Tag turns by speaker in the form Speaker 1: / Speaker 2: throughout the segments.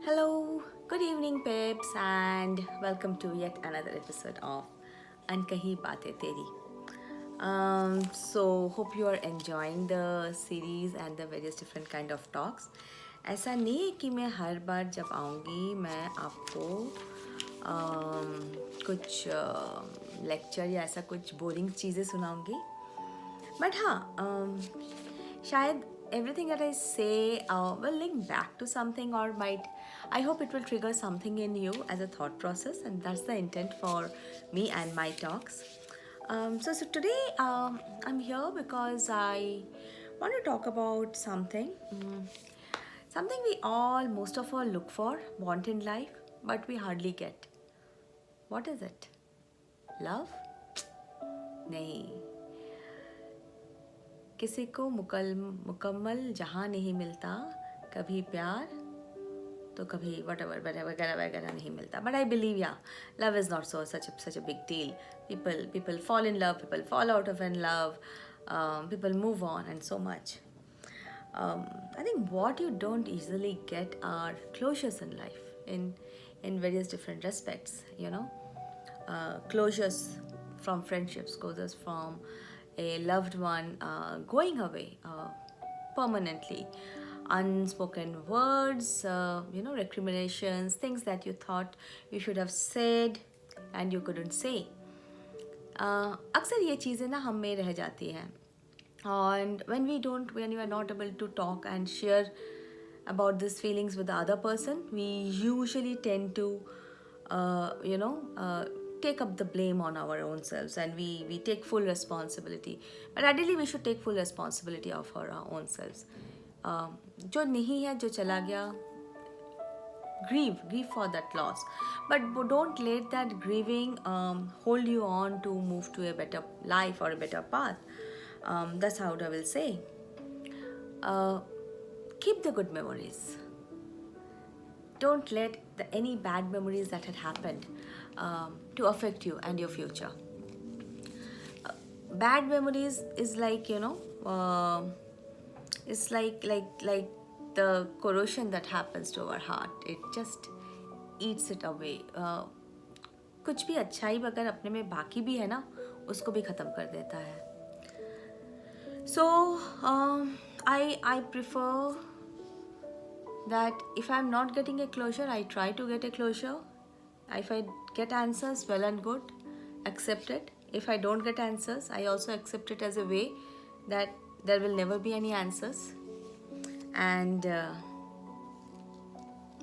Speaker 1: Hello, good evening, Pips, and welcome to yet another episode of Ankahi Baatein Teri. So hope you are enjoying the series and the various different kind of talks. ऐसा नहीं है कि मैं हर बार जब आऊँगी मैं आपको कुछ लेक्चर या ऐसा कुछ बोरिंग चीज़ें सुनाऊँगी. बट हाँ, शायद everything that I say will link back to something, or might, I hope it will trigger something in you as a thought process, and that's the intent for me and my talks. So today I'm here because I want to talk about something we all, most of all, look for, want in life, but we hardly get. What is it? Love? नहीं. किसी को मुकम्मल जहाँ नहीं मिलता, कभी प्यार तो कभी whatever वगैरह वगैरह नहीं मिलता. But I believe, yeah, love is not such a big deal. People fall in love, people fall out of in love, people move on, and so much. I think what you don't easily get are closures in life, in various different respects. Closures from friendships, closures from a loved one going away permanently, unspoken words, recriminations, things that you thought you should have said and you couldn't say. अक्सर ये चीज़ें ना हम में रह जाती हैं. And when you are not able to talk and share about these feelings with the other person, we usually tend to take up the blame on our own selves, and we take full responsibility. But ideally we should take full responsibility of our own selves. जो नहीं है, जो चला गया, grieve for that loss, but don't let that grieving hold you on to move to a better life or a better path. That's how I will say. Keep the good memories. Don't let any bad memories that had happened to affect you and your future. Bad memories is like, it's like the corrosion that happens to our heart. It just eats it away. कुछ भी अच्छाई अगर अपने में बाकी भी है ना, उसको भी ख़त्म कर देता है. So I prefer that if I'm not getting a closure, I try to get a closure. If I get answers, well and good, accept it. If I don't get answers, I also accept it as a way that there will never be any answers, and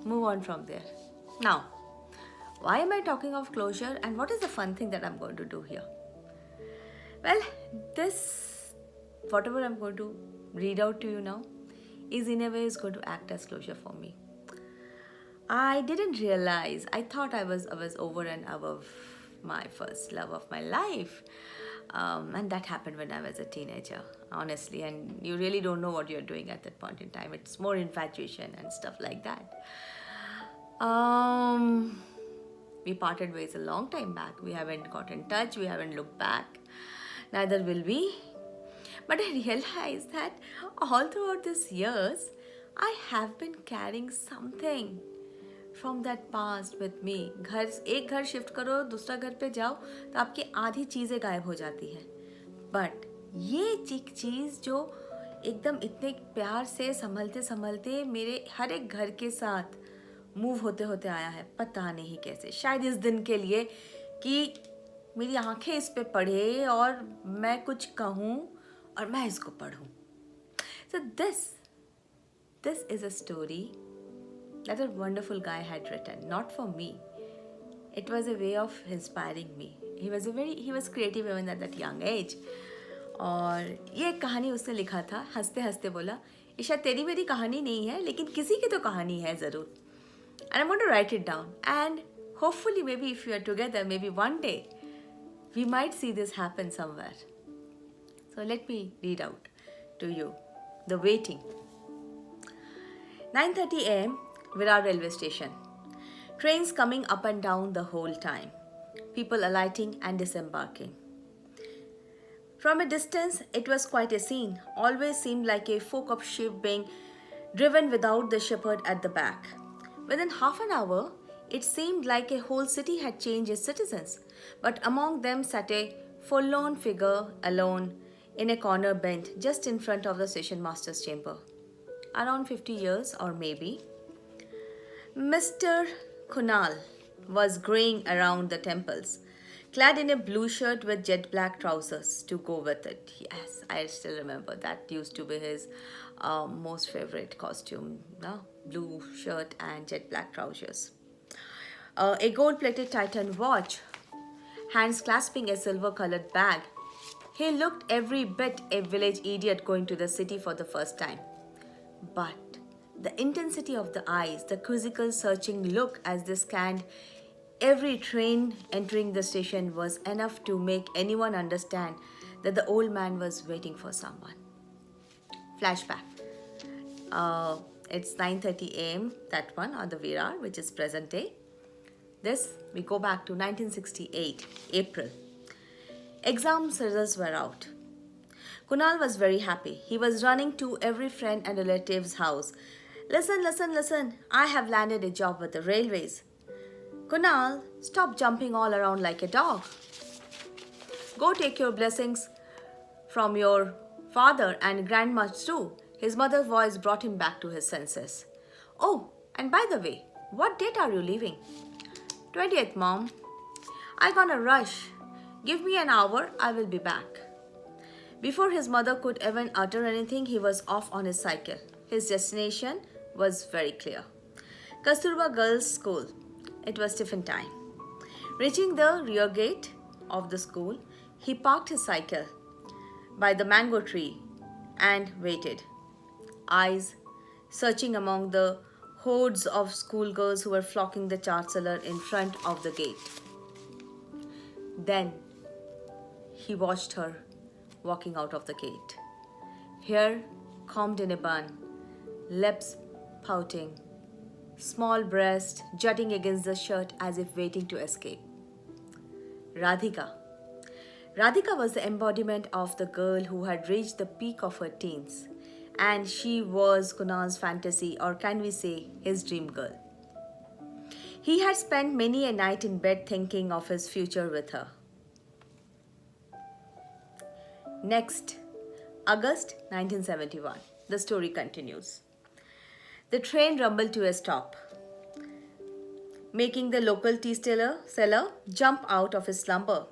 Speaker 1: move on from there. Now, why am I talking of closure, and what is the fun thing that I'm going to do here? Well, whatever I'm going to read out to you now, is in a way is going to act as closure for me. I didn't realize, I thought I was over and above my first love of my life. And that happened when I was a teenager, honestly. And you really don't know what you're doing at that point in time. It's more infatuation and stuff like that. We parted ways a long time back. We haven't got in touch. We haven't looked back. Neither will we. But I realized that all throughout these years, I have been carrying something from that past with me. एक घर shift करो, दूसरा घर पे जाओ, तो आपकी आधी चीज़ें गायब हो जाती हैं. बट ये चीज़ जो एकदम इतने प्यार से संभलते संभलते मेरे हर एक घर के साथ मूव होते होते आया है, पता नहीं कैसे. शायद इस दिन के लिए कि मेरी आंखें इस पे पढ़े और मैं कुछ कहूँ और मैं इसको पढ़ूँ. So this is a story that a wonderful guy had written, not for me. It was a way of inspiring me. He was creative even at that young age. और ये कहानी उसने लिखा था, हंसते हंसते बोला, ईशा तेरी मेरी कहानी नहीं है, लेकिन किसी की तो कहानी है ज़रूर. And I'm going to write it down. And hopefully maybe if we are together, maybe one day, we might see this happen somewhere. So let me read out to you. The waiting. 9:30 a.m. Virar railway station. Trains coming up and down the whole time. People alighting and disembarking. From a distance, it was quite a scene. Always seemed like a fork of sheep being driven without the shepherd at the back. Within half an hour, it seemed like a whole city had changed its citizens, but among them sat a forlorn figure alone in a corner bench just in front of the station master's chamber. Around 50 years, or maybe, Mr. Kunal was graying around the temples, clad in a blue shirt with jet black trousers to go with it. Yes, I still remember that used to be his most favorite costume. No? Blue shirt and jet black trousers. A gold plated Titan watch, hands clasping a silver colored bag. He looked every bit a village idiot going to the city for the first time. But the intensity of the eyes, the quizzical searching look as they scanned every train entering the station was enough to make anyone understand that the old man was waiting for someone. Flashback. It's 9:30 a.m. that one on the Virar, which is present day. This, we go back to 1968, April. Exam results were out. Kunal was very happy. He was running to every friend and relative's house. Listen, listen, listen. I have landed a job with the railways. Kunal, stop jumping all around like a dog. Go take your blessings from your father and grandma too. His mother's voice brought him back to his senses. Oh, and by the way, what date are you leaving? 20th, Mom. I gonna rush. Give me an hour, I will be back. Before his mother could even utter anything, he was off on his cycle. His destination was very clear. Kasturba Girls' School. It was tiffin time. Reaching the rear gate of the school, he parked his cycle by the mango tree and waited, eyes searching among the hordes of schoolgirls who were flocking the chancellor in front of the gate. Then he watched her walking out of the gate, hair combed in a bun, lips pouting, small breast jutting against the shirt as if waiting to escape. Radhika. Radhika was the embodiment of the girl who had reached the peak of her teens, and she was Kunal's fantasy, or can we say his dream girl. He had spent many a night in bed thinking of his future with her. Next, August 1971. The story continues. The train rumbled to a stop, making the local tea seller jump out of his slumber.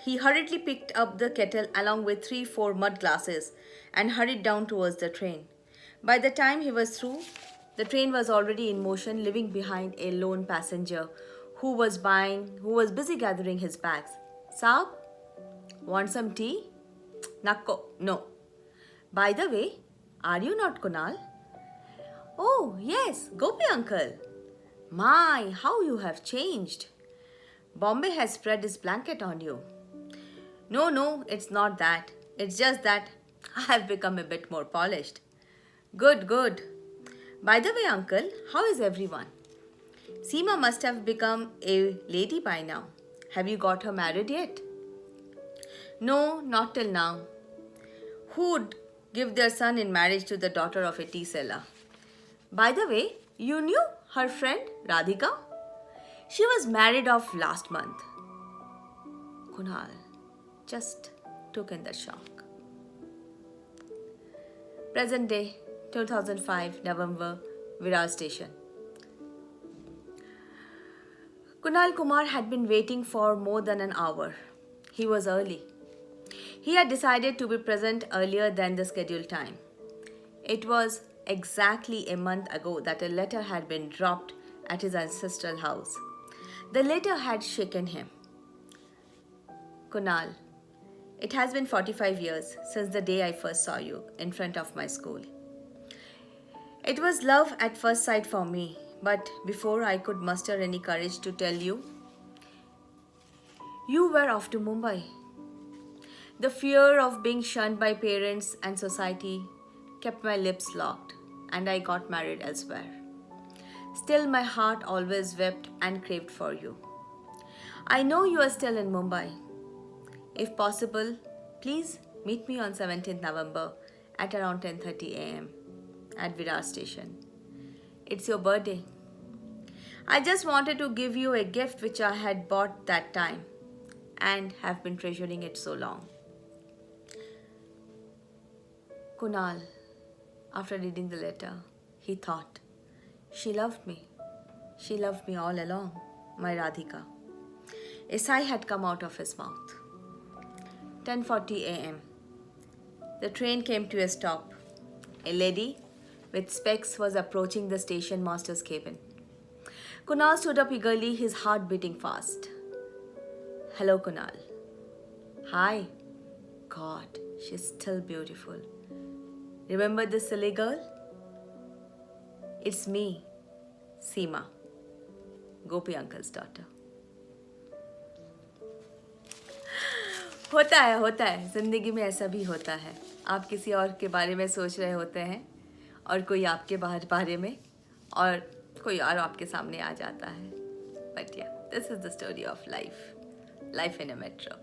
Speaker 1: He hurriedly picked up the kettle along with 3-4 mud glasses and hurried down towards the train. By the time he was through, the train was already in motion, leaving behind a lone passenger who was busy gathering his bags. Saab, want some tea? Nakko, no. By the way, are you not Kunal? Oh, yes, Gopi uncle. My, how you have changed. Bombay has spread his blanket on you. No, it's not that. It's just that I have become a bit more polished. Good. By the way, uncle, how is everyone? Seema must have become a lady by now. Have you got her married yet? No, not till now. Who would give their son in marriage to the daughter of a tea seller? By the way, you knew her friend Radhika? She was married off last month. Kunal just took in the shock. Present day, 2005, November, Virar Station. Kunal Kumar had been waiting for more than an hour. He was early. He had decided to be present earlier than the scheduled time. It was exactly a month ago that a letter had been dropped at his ancestral house. The letter had shaken him. Kunal, it has been 45 years since the day I first saw you in front of my school. It was love at first sight for me, but before I could muster any courage to tell you, you were off to Mumbai. The fear of being shunned by parents and society kept my lips locked, and I got married elsewhere. Still, my heart always wept and craved for you. I know you are still in Mumbai. If possible, please meet me on 17th November at around 10:30 a.m. at Virar Station. It's your birthday. I just wanted to give you a gift which I had bought that time and have been treasuring it so long. Kunal, after reading the letter, he thought, she loved me. She loved me all along, my Radhika. A sigh had come out of his mouth. 10:40 a.m. The train came to a stop. A lady with specs was approaching the station master's cabin. Kunal stood up eagerly, his heart beating fast. Hello, Kunal. Hi. God, she's still beautiful. Remember this silly girl? It's me, Seema, Gopi uncle's daughter. होता है ज़िंदगी में ऐसा भी होता है. आप किसी और के बारे में सोच रहे होते हैं और कोई आपके बारे में और कोई और आपके सामने आ जाता है. But yeah, this is the story of life in a metro.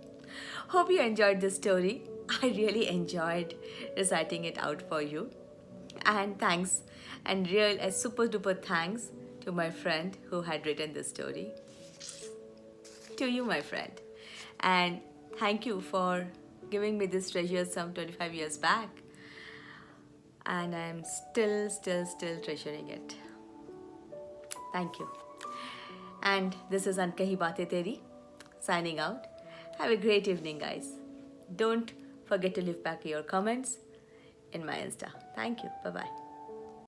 Speaker 1: Hope you enjoyed this story. I really enjoyed reciting it out for you. And thanks, and a super duper thanks to my friend who had written this story. To you, my friend. And thank you for giving me this treasure some 25 years back. And I'm still treasuring it. Thank you. And this is Ankahi Baatein Teri, signing out. Have a great evening, guys. Don't forget to leave back your comments in my Insta. Thank you. Bye-bye.